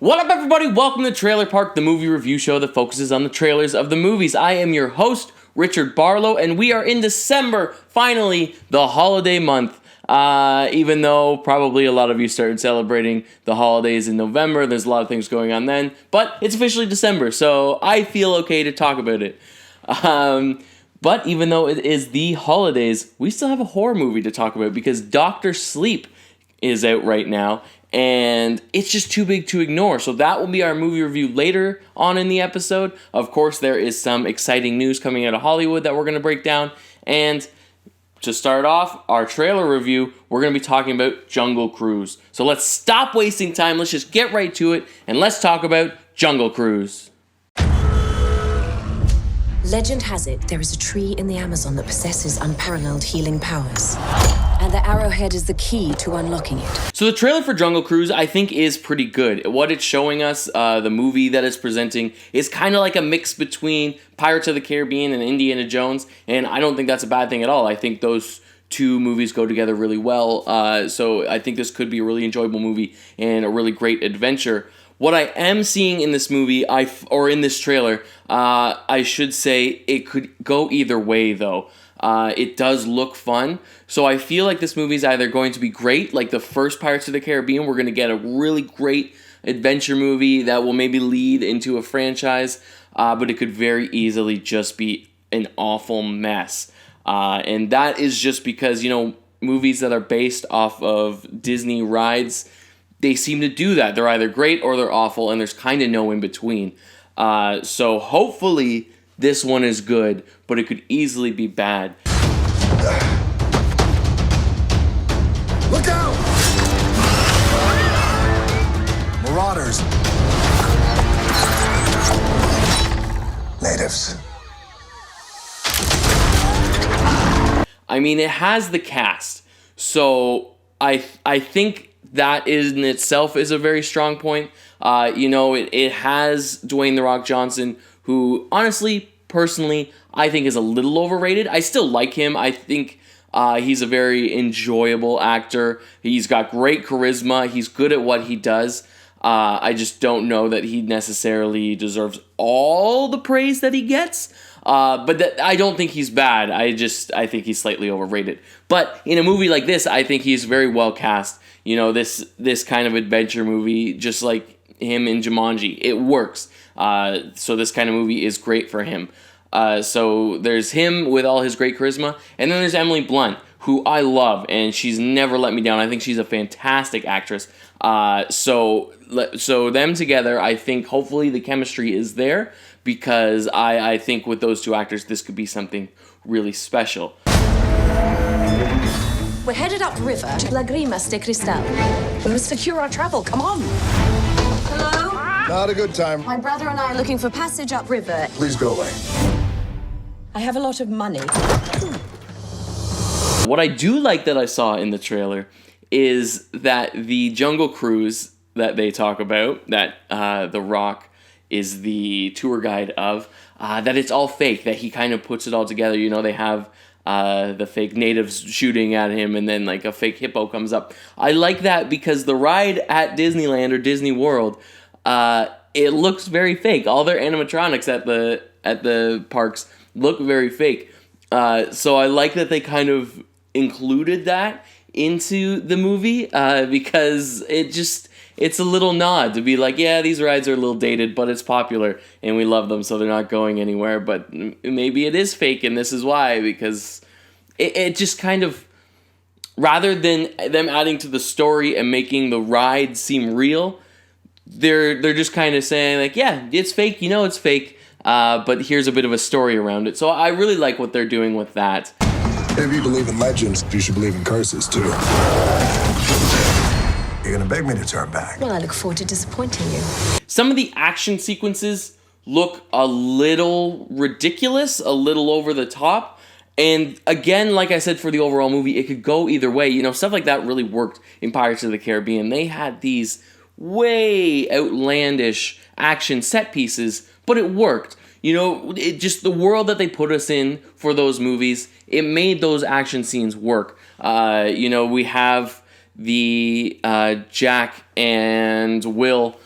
What up, everybody? Welcome to Trailer Park, the movie review show that focuses on the trailers of the movies. I am your host, Richard Barlow, and we are in December, finally, the holiday month. Even though probably a lot of you started celebrating the holidays in November, there's a lot of things going on then, but it's officially December, so I feel okay to talk about it. But even though it is the holidays, we still have a horror movie to talk about because Dr. Sleep is out right now, and it's just too big to ignore. So that will be our movie review later on in the episode. Of course, there is some exciting news coming out of Hollywood that we're going to break down. And to start off our trailer review, we're going to be talking about Jungle Cruise. So let's stop wasting time. Let's just get right to it, and let's talk about Jungle Cruise. Legend has it there is a tree in the Amazon that possesses unparalleled healing powers. And the arrowhead is the key to unlocking it. So the trailer for Jungle Cruise, I think, is pretty good. What it's showing us, the movie that it's presenting, is kind of like a mix between Pirates of the Caribbean and Indiana Jones, and I don't think that's a bad thing at all. I think those two movies go together really well, so I think this could be a really enjoyable movie and a really great adventure. What I am seeing in this movie, or in this trailer, I should say it could go either way, though. It does look fun, so I feel like this movie is either going to be great, like the first Pirates of the Caribbean, we're going to get a really great adventure movie that will maybe lead into a franchise, but it could very easily just be an awful mess. And that is just because, movies that are based off of Disney rides, they seem to do that. They're either great or they're awful, and there's kind of no in between. So hopefully this one is good, but it could easily be bad. Look out! Marauders. Natives. I mean, it has the cast, so I think that in itself is a very strong point. It has Dwayne "The Rock" Johnson, who honestly, personally, I think is a little overrated. I still like him. I think he's a very enjoyable actor. He's got great charisma. He's good at what he does. I just don't know that he necessarily deserves all the praise that he gets. But I don't think he's bad. I think he's slightly overrated. But in a movie like this, I think he's very well cast. This kind of adventure movie, just like him in Jumanji, it works. So this kind of movie is great for him. So there's him with all his great charisma, and then there's Emily Blunt, who I love, and she's never let me down. I think she's a fantastic actress. So them together, I think hopefully the chemistry is there, because I think with those two actors, this could be something really special. We're headed upriver to Lagrimas de Cristal. We must secure our travel. Come on. Hello? Not a good time. My brother and I are looking for passage upriver. Please go away. I have a lot of money. What I do like that I saw in the trailer is that the Jungle Cruise that they talk about, that The Rock is the tour guide of, that it's all fake, that he kind of puts it all together. They have the fake natives shooting at him, and then like a fake hippo comes up. I like that because the ride at Disneyland or Disney World, it looks very fake. All their animatronics at the parks look very fake. So I like that they kind of included that into the movie, because it's a little nod to be like, yeah, these rides are a little dated, but it's popular and we love them, so they're not going anywhere. But maybe it is fake, and this is why, because it just kind of, rather than them adding to the story and making the ride seem real, they're just kind of saying like, yeah, it's fake, it's fake, but here's a bit of a story around it. So I really like what they're doing with that. If you believe in legends, you should believe in curses, too. You're gonna beg me to turn back? Well, I look forward to disappointing you. Some of the action sequences look a little ridiculous, a little over the top. And again, like I said, for the overall movie, it could go either way. Stuff like that really worked in Pirates of the Caribbean. They had these way outlandish action set pieces, but it worked. It just, the world that they put us in for those movies, it made those action scenes work. We have the Jack and Will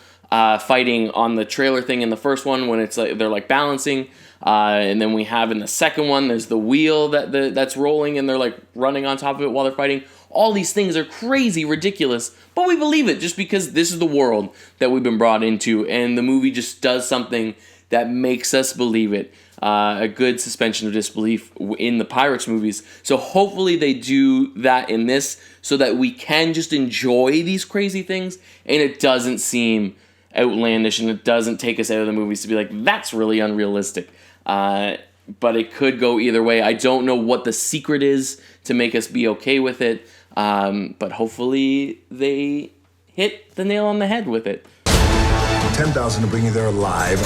fighting on the trailer thing in the first one when it's like they're like balancing. And then we have in the second one, there's the wheel that's rolling and they're like running on top of it while they're fighting. All these things are crazy, ridiculous, but we believe it just because this is the world that we've been brought into, and the movie just does something that makes us believe it. A good suspension of disbelief in the Pirates movies. So hopefully they do that in this so that we can just enjoy these crazy things and it doesn't seem outlandish and it doesn't take us out of the movies to be like, that's really unrealistic. But it could go either way. I don't know what the secret is to make us be okay with it. But hopefully they hit the nail on the head with it. 10,000 to bring you there alive.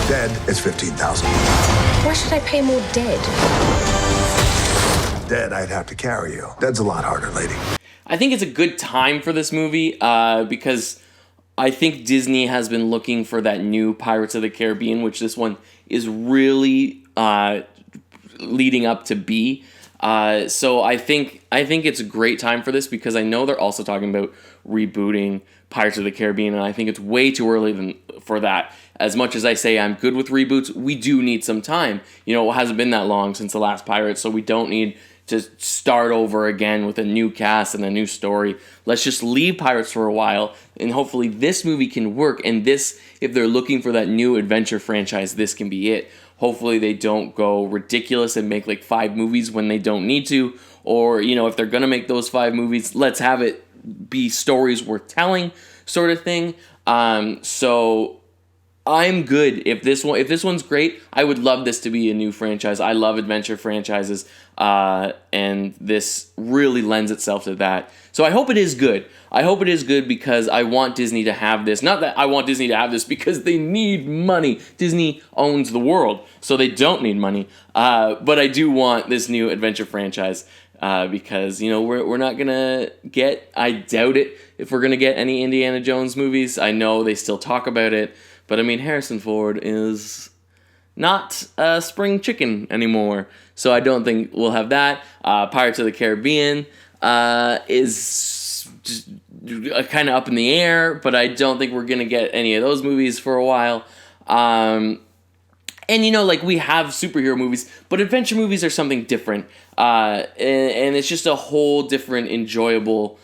Dead, it's 15,000. Why should I pay more dead? Dead, I'd have to carry you. Dead's a lot harder, lady. I think it's a good time for this movie because I think Disney has been looking for that new Pirates of the Caribbean, which this one is really leading up to be. So I think it's a great time for this because I know they're also talking about rebooting Pirates of the Caribbean, and I think it's way too early for that. As much as I say I'm good with reboots, we do need some time. You know, it hasn't been that long since the last Pirates, so we don't need to start over again with a new cast and a new story. Let's just leave Pirates for a while, and hopefully this movie can work, and this, if they're looking for that new adventure franchise, this can be it. Hopefully they don't go ridiculous and make like 5 movies when they don't need to, or, you know, if they're gonna make those 5 movies, let's have it be stories worth telling sort of thing. So I'm good if this one's great. I would love this to be a new franchise. I love adventure franchises, and this really lends itself to that. So I hope it is good. I hope it is good because I want Disney to have this. Not that I want Disney to have this because they need money. Disney owns the world, so they don't need money. But I do want this new adventure franchise because, you know, we're not gonna get. I doubt it if we're gonna get any Indiana Jones movies. I know they still talk about it. But I mean, Harrison Ford is not a spring chicken anymore, so I don't think we'll have that. Pirates of the Caribbean is just kind of up in the air, but I don't think we're gonna get any of those movies for a while. And you know, like, we have superhero movies, but adventure movies are something different, and it's just a whole different enjoyable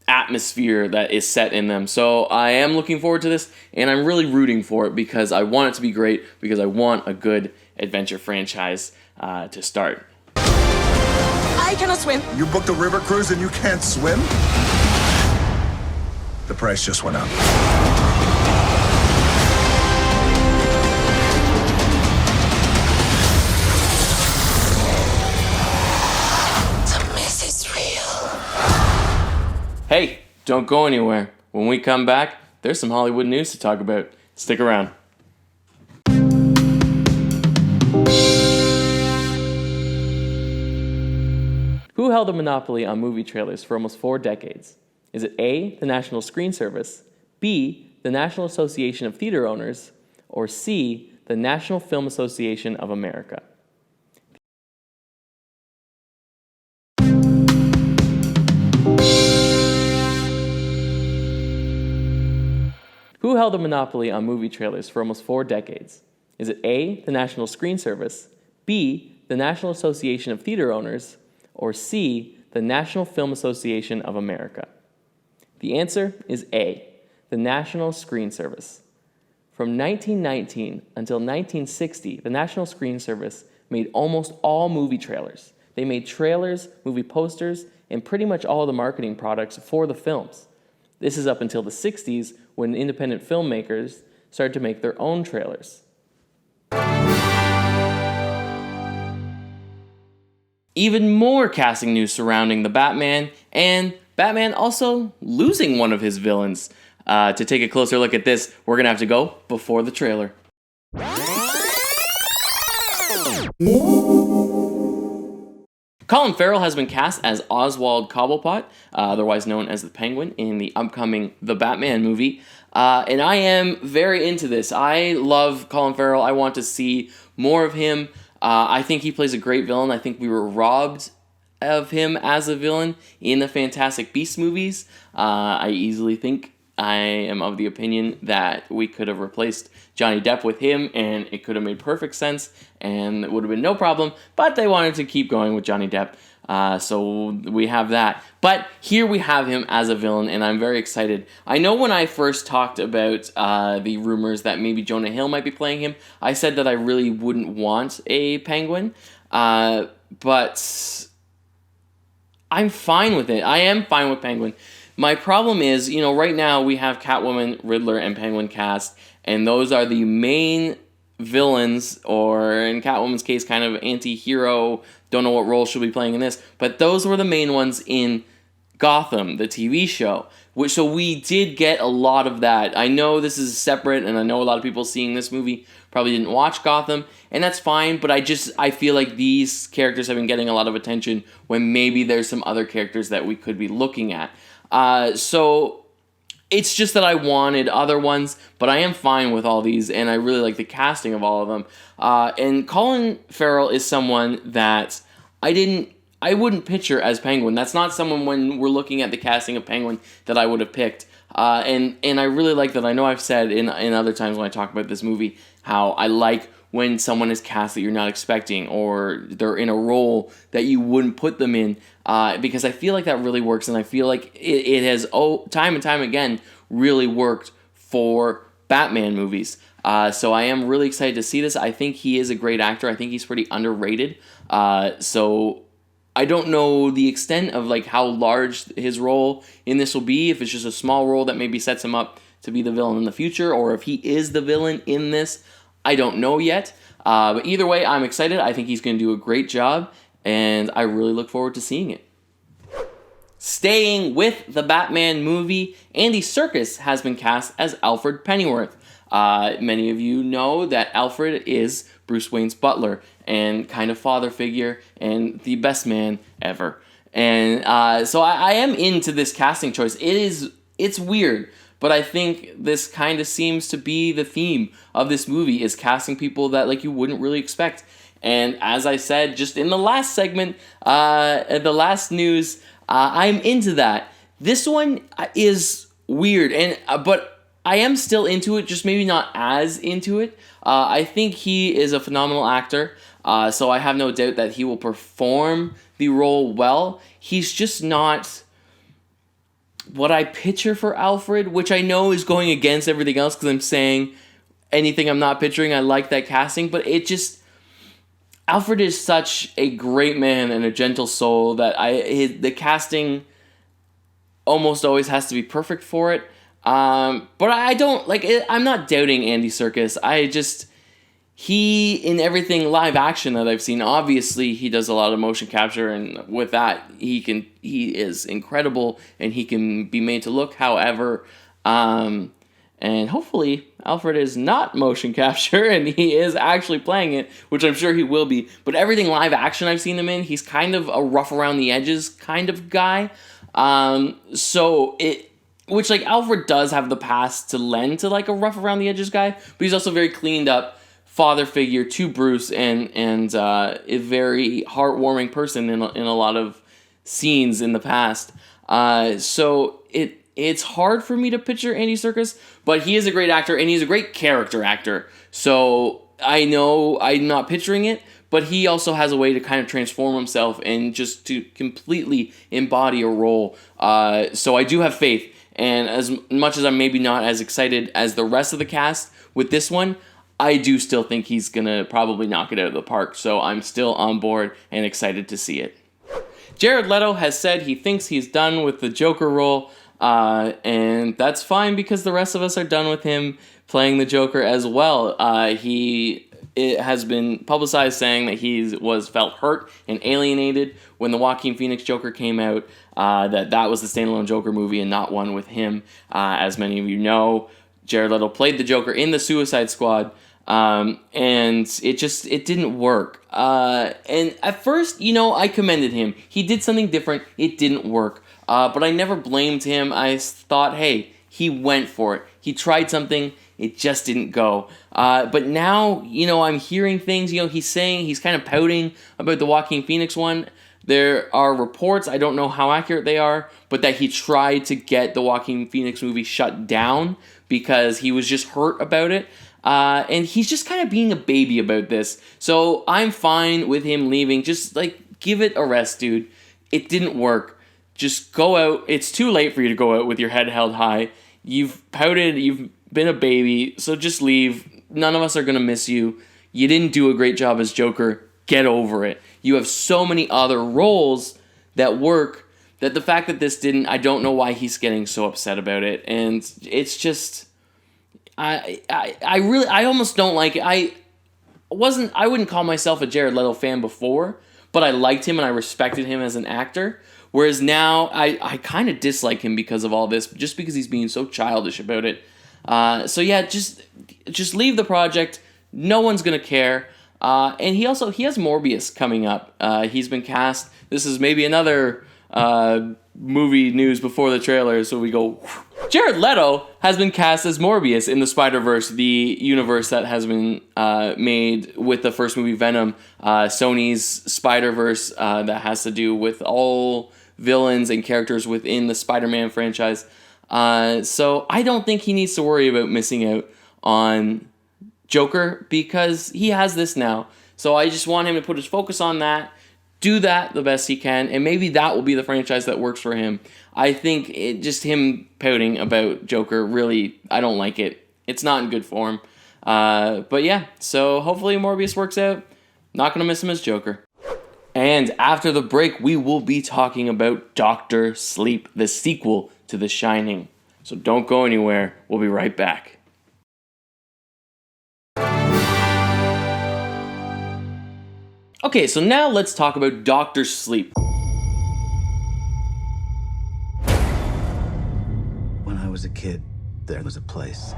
atmosphere that is set in them. So I am looking forward to this, and I'm really rooting for it because I want it to be great, because I want a good adventure franchise to start. I cannot swim. You booked a river cruise and you can't swim? The price just went up. Hey, don't go anywhere. When we come back, there's some Hollywood news to talk about. Stick around. Who held a monopoly on movie trailers for almost 4 decades? Is it A, the National Screen Service, B, the National Association of Theater Owners, or C, the National Film Association of America? Who held a monopoly on movie trailers for almost 4 decades? Is it A, the National Screen Service, B, the National Association of Theater Owners, or C, the National Film Association of America? The answer is A, the National Screen Service. From 1919 until 1960, the National Screen Service made almost all movie trailers. They made trailers, movie posters, and pretty much all the marketing products for the films. This is up until the 60s, when independent filmmakers started to make their own trailers. Even more casting news surrounding the Batman, and Batman also losing one of his villains. To take a closer look at this, we're going to have to go before the trailer. Colin Farrell has been cast as Oswald Cobblepot, otherwise known as the Penguin, in the upcoming The Batman movie. And I am very into this. I love Colin Farrell. I want to see more of him. I think he plays a great villain. I think we were robbed of him as a villain in the Fantastic Beasts movies. I easily think I am of the opinion that we could have replaced Johnny Depp with him, and it could have made perfect sense, and it would have been no problem, but they wanted to keep going with Johnny Depp, so we have that. But here we have him as a villain, and I'm very excited. I know when I first talked about the rumors that maybe Jonah Hill might be playing him, I said that I really wouldn't want a Penguin, but I'm fine with it. I am fine with Penguin. My problem is, right now we have Catwoman, Riddler, and Penguin cast, and those are the main villains, or in Catwoman's case, kind of anti-hero, don't know what role she'll be playing in this, but those were the main ones in Gotham, the TV show. So we did get a lot of that. I know this is separate, and I know a lot of people seeing this movie probably didn't watch Gotham, and that's fine, but I feel like these characters have been getting a lot of attention when maybe there's some other characters that we could be looking at. So it's just that I wanted other ones, but I am fine with all these, and I really like the casting of all of them. And Colin Farrell is someone that I wouldn't picture as Penguin. That's not someone, when we're looking at the casting of Penguin, that I would have picked. And I really like that. I know I've said in other times when I talk about this movie how I like when someone is cast that you're not expecting, or they're in a role that you wouldn't put them in, because I feel like that really works, and I feel like it has time and time again really worked for Batman movies. So I am really excited to see this. I think he is a great actor. I think he's pretty underrated. So I don't know the extent of how large his role in this will be, if it's just a small role that maybe sets him up to be the villain in the future, or if he is the villain in this. I don't know yet, but either way, I'm excited. I think he's going to do a great job, and I really look forward to seeing it. Staying with the Batman movie, Andy Serkis has been cast as Alfred Pennyworth. Many of you know that Alfred is Bruce Wayne's butler and kind of father figure and the best man ever. And so I am into this casting choice. It's weird, but I think this kind of seems to be the theme of this movie, is casting people that you wouldn't really expect. And as I said just in the last segment, the last news, I'm into that. This one is weird, but I am still into it, just maybe not as into it. I think he is a phenomenal actor, so I have no doubt that he will perform the role well. He's just not what I picture for Alfred, which I know is going against everything else, because I'm saying anything I'm not picturing, I like that casting, but Alfred is such a great man and a gentle soul that the casting almost always has to be perfect for it. But I don't I'm not doubting Andy Serkis. He, in everything live action that I've seen, obviously he does a lot of motion capture, and with that he is incredible, and he can be made to look however. And hopefully Alfred is not motion capture and he is actually playing it, which I'm sure he will be. But everything live action I've seen him in, he's kind of a rough around the edges kind of guy. Which Alfred does have the past to lend to a rough around the edges guy, but he's also very cleaned up father figure to Bruce, and a very heartwarming person in a lot of scenes in the past. So it's hard for me to picture Andy Serkis, but he is a great actor, and he's a great character actor. So I know I'm not picturing it, but he also has a way to kind of transform himself and just to completely embody a role. So I do have faith, and as much as I'm maybe not as excited as the rest of the cast with this one, I do still think he's going to probably knock it out of the park. So I'm still on board and excited to see it. Jared Leto has said he thinks he's done with the Joker role. And that's fine, because the rest of us are done with him playing the Joker as well. It has been publicized saying that he felt hurt and alienated when the Joaquin Phoenix Joker came out, that was the standalone Joker movie and not one with him. As many of you know, Jared Leto played the Joker in the Suicide Squad, and it didn't work. And at first, I commended him. He did something different. It didn't work. But I never blamed him. I thought, hey, he went for it. He tried something. It just didn't go. But now, I'm hearing things, he's saying, he's kind of pouting about the Joaquin Phoenix one. There are reports, I don't know how accurate they are, but that he tried to get the Joaquin Phoenix movie shut down because he was just hurt about it. And he's just kind of being a baby about this. So I'm fine with him leaving. Just, like, give it a rest, dude. It didn't work. Just go out. It's too late for you to go out with your head held high. You've pouted. You've been a baby. So just leave. None of us are going to miss you. You didn't do a great job as Joker. Get over it. You have so many other roles that work that the fact that this didn't, I don't know why he's getting so upset about it. And it's just, I almost don't like it. I wouldn't call myself a Jared Leto fan before, but I liked him and I respected him as an actor. Whereas now I kind of dislike him because of all this, just because he's being so childish about it. So yeah, just leave the project. No one's gonna care. And he has Morbius coming up. He's been cast. This is maybe another movie news before the trailer, so we go. Jared Leto has been cast as Morbius in the Spider-Verse, the universe that has been made with the first movie Venom, Sony's Spider-Verse that has to do with all villains and characters within the Spider-Man franchise. So I don't think he needs to worry about missing out on Joker because he has this now. So I just want him to put his focus on that, do that the best he can, and maybe that will be the franchise that works for him. I think just him pouting about Joker, really, I don't like it. It's not in good form. But yeah, so hopefully Morbius works out. Not going to miss him as Joker. And after the break, we will be talking about Dr. Sleep, the sequel to The Shining. So don't go anywhere. We'll be right back. Okay, so now let's talk about Dr. Sleep. When I was a kid, there was a place.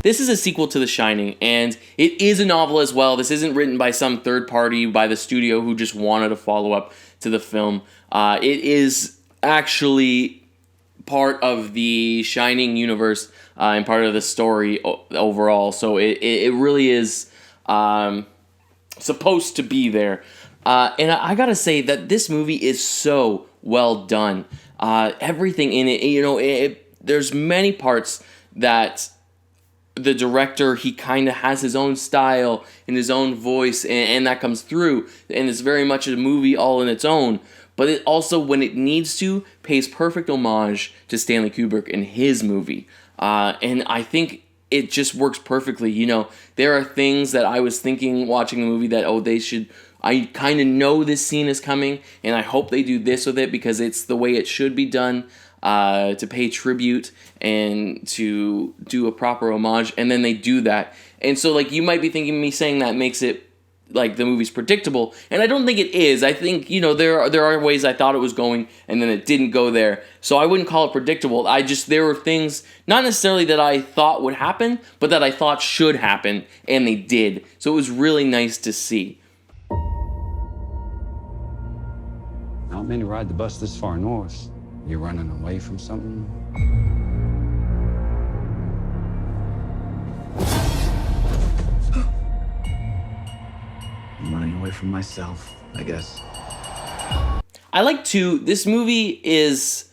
This is a sequel to The Shining, and it is a novel as well. This isn't written by some third party, by the studio who just wanted a follow-up to the film. It is actually part of the Shining universe and part of the story overall, so it really is supposed to be there. And I gotta say that this movie is so well done. Everything in it, there's many parts that the director, he kind of has his own style and his own voice, and that comes through, and it's very much a movie all in its own. But it also, when it needs to, pays perfect homage to Stanley Kubrick and his movie. And I think it just works perfectly. There are things that I was thinking watching the movie that, I kind of know this scene is coming, and I hope they do this with it because it's the way it should be done, to pay tribute and to do a proper homage, and then they do that. And so, you might be thinking me saying that makes it like the movie's predictable, and I don't think it is. I think, there are ways I thought it was going, and then it didn't go there. So I wouldn't call it predictable. There were things, not necessarily that I thought would happen, but that I thought should happen, and they did. So it was really nice to see. Not many ride the bus this far north. You're running away from something? I'm running away from myself, I guess. I like to, this movie is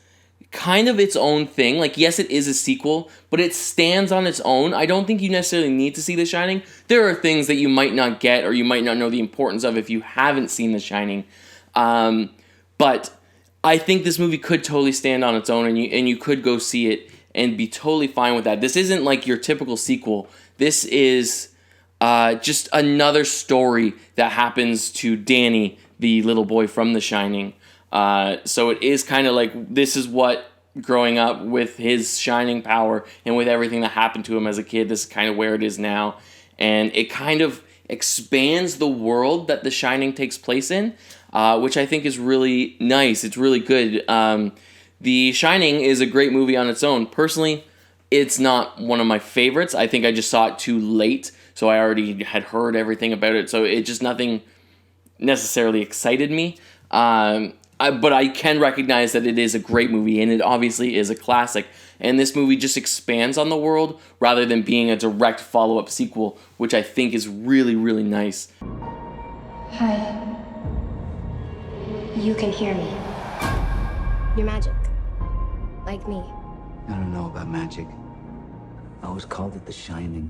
kind of its own thing. Yes, it is a sequel, but it stands on its own. I don't think you necessarily need to see The Shining. There are things that you might not get or you might not know the importance of if you haven't seen The Shining. But I think this movie could totally stand on its own, and you could go see it and be totally fine with that. This isn't like your typical sequel. This is just another story that happens to Danny, the little boy from The Shining. So it is kind of like, this is what growing up with his shining power and with everything that happened to him as a kid, this is kind of where it is now. And it kind of expands the world that The Shining takes place in, which I think is really nice. It's really good. The Shining is a great movie on its own. Personally, it's not one of my favorites. I think I just saw it too late, so I already had heard everything about it, so it just nothing necessarily excited me. But I can recognize that it is a great movie, and it obviously is a classic. And this movie just expands on the world rather than being a direct follow-up sequel, which I think is really, really nice. Hi. You can hear me. You're magic. Like me. I don't know about magic. I always called it the Shining.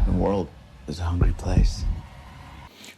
The world is a hungry place.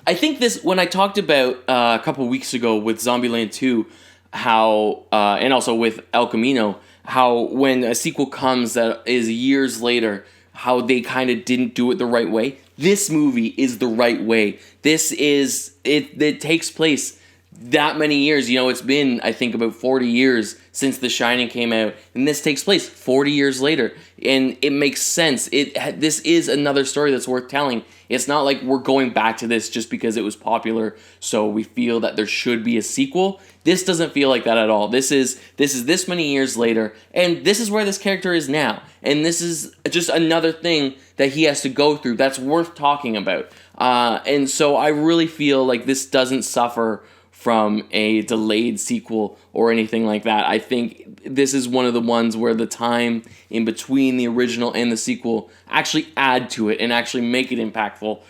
I think this, when I talked about a couple weeks ago with Zombieland 2, how, and also with El Camino, how when a sequel comes that is years later, how they kind of didn't do it the right way. This movie is the right way. This is, it takes place that many years. You know, it's been, I think, about 40 years since The Shining came out, and this takes place 40 years later, and it makes sense. This is another story that's worth telling. It's not like we're going back to this just because it was popular, so we feel that there should be a sequel. This doesn't feel like that at all. This is this many years later, and this is where this character is now, and this is just another thing that he has to go through that's worth talking about. And so I really feel like this doesn't suffer from a delayed sequel or anything like that. I think this is one of the ones where the time in between the original and the sequel actually add to it and actually make it impactful,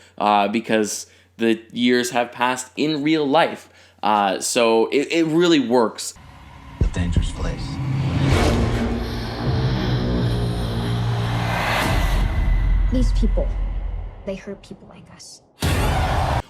because the years have passed in real life. So it really works. A dangerous place. These people, they hurt people like us.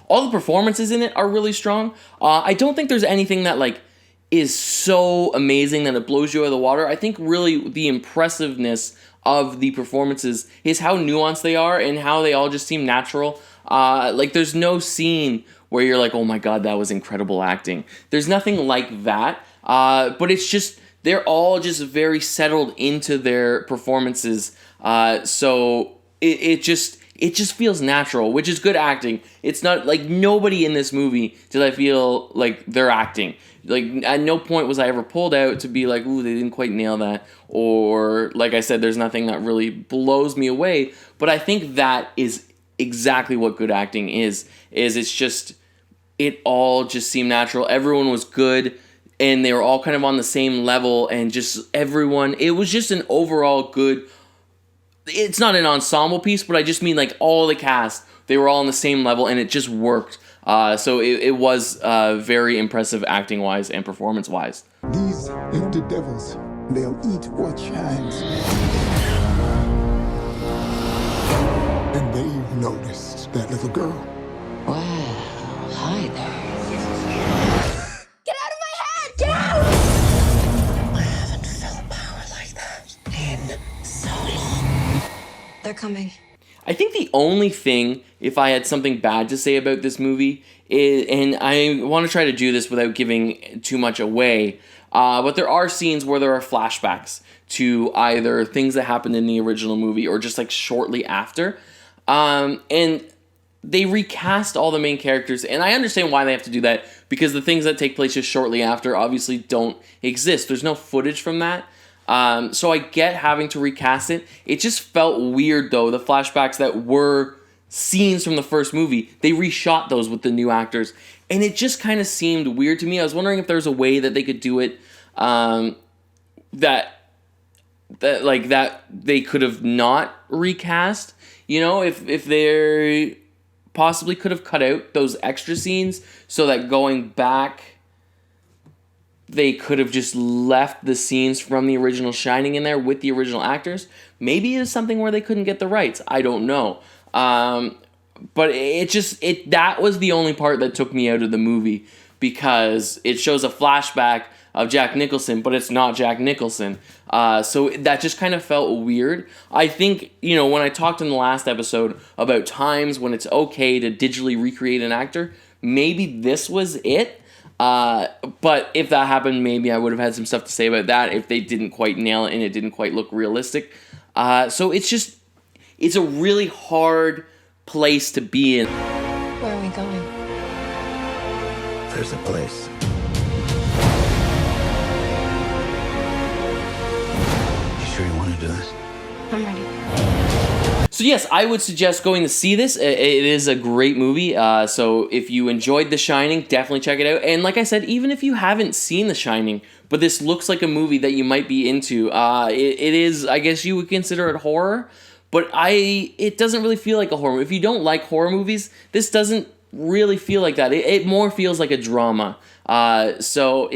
All the performances in it are really strong. I don't think there's anything that like is so amazing that it blows you out of the water. I think really the impressiveness of the performances is how nuanced they are and how they all just seem natural. Like there's no scene where you're like, oh my god, that was incredible acting. There's nothing like that. But it's just, they're all just very settled into their performances. So it just feels natural, which is good acting. It's not like nobody in this movie did I feel like they're acting. Like at no point was I ever pulled out to be like, ooh, they didn't quite nail that. Or like I said, there's nothing that really blows me away. But I think that is exactly what good acting is it's just, it all just seemed natural. Everyone was good and they were all kind of on the same level, and just everyone, it was just an overall good, it's not an ensemble piece, but I just mean like all the cast, they were all on the same level and it just worked. So it was very impressive acting wise and performance wise. These empty devils, they'll eat what shines. And they've noticed that little girl. Wow, hi there. Get out of my head! Get out! I haven't felt power like that in so long. They're coming. I think the only thing, if I had something bad to say about this movie, is, and I want to try to do this without giving too much away, but there are scenes where there are flashbacks to either things that happened in the original movie or just like shortly after. And they recast all the main characters, and I understand why they have to do that, because the things that take place just shortly after obviously don't exist. There's no footage from that. So I get having to recast it. It just felt weird though, the flashbacks that were scenes from the first movie, they reshot those with the new actors, and it just kind of seemed weird to me. I was wondering if there's a way that they could do it, that they could have not recast, you know, if they possibly could have cut out those extra scenes so that going back they could have just left the scenes from the original Shining in there with the original actors. Maybe it's something where they couldn't get the rights. I don't know. But that was the only part that took me out of the movie, because it shows a flashback of Jack Nicholson, but it's not Jack Nicholson. So that just kind of felt weird. I think, you know, when I talked in the last episode about times when it's okay to digitally recreate an actor, maybe this was it. But if that happened, maybe I would have had some stuff to say about that if they didn't quite nail it and it didn't quite look realistic. So it's a really hard place to be in. Where are we going? There's a place. You sure you want to do this? I'm ready. So yes, I would suggest going to see this. It is a great movie. So if you enjoyed The Shining, definitely check it out. And like I said, even if you haven't seen The Shining, but this looks like a movie that you might be into, it is, I guess you would consider it horror, but it doesn't really feel like a horror movie. If you don't like horror movies, this doesn't really feel like that. It more feels like a drama. So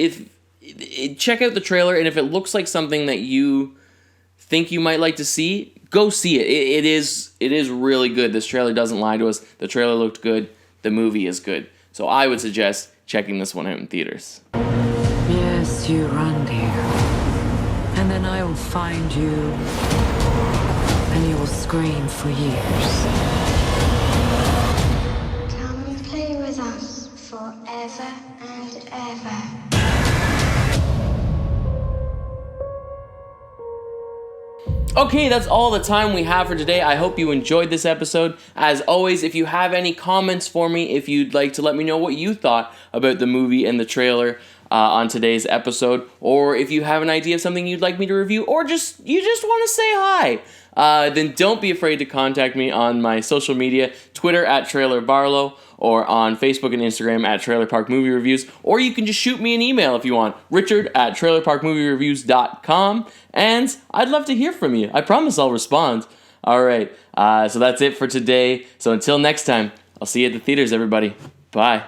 check out the trailer, and if it looks like something that you think you might like to see, go see it. It is really good. This trailer doesn't lie to us. The trailer looked good. The movie is good. So I would suggest checking this one out in theaters. Yes, you run, dear. And then I will find you, and you will scream for years. Come and play with us forever and ever. Okay, that's all the time we have for today. I hope you enjoyed this episode. As always, if you have any comments for me, if you'd like to let me know what you thought about the movie and the trailer on today's episode, or if you have an idea of something you'd like me to review, or you just want to say hi, then don't be afraid to contact me on my social media, Twitter @TrailerBarlow, or on Facebook and Instagram @Trailer Park Movie Reviews, or you can just shoot me an email if you want, richard@trailerparkmoviereviews.com, and I'd love to hear from you. I promise I'll respond. All right, so that's it for today. So until next time, I'll see you at the theaters, everybody. Bye.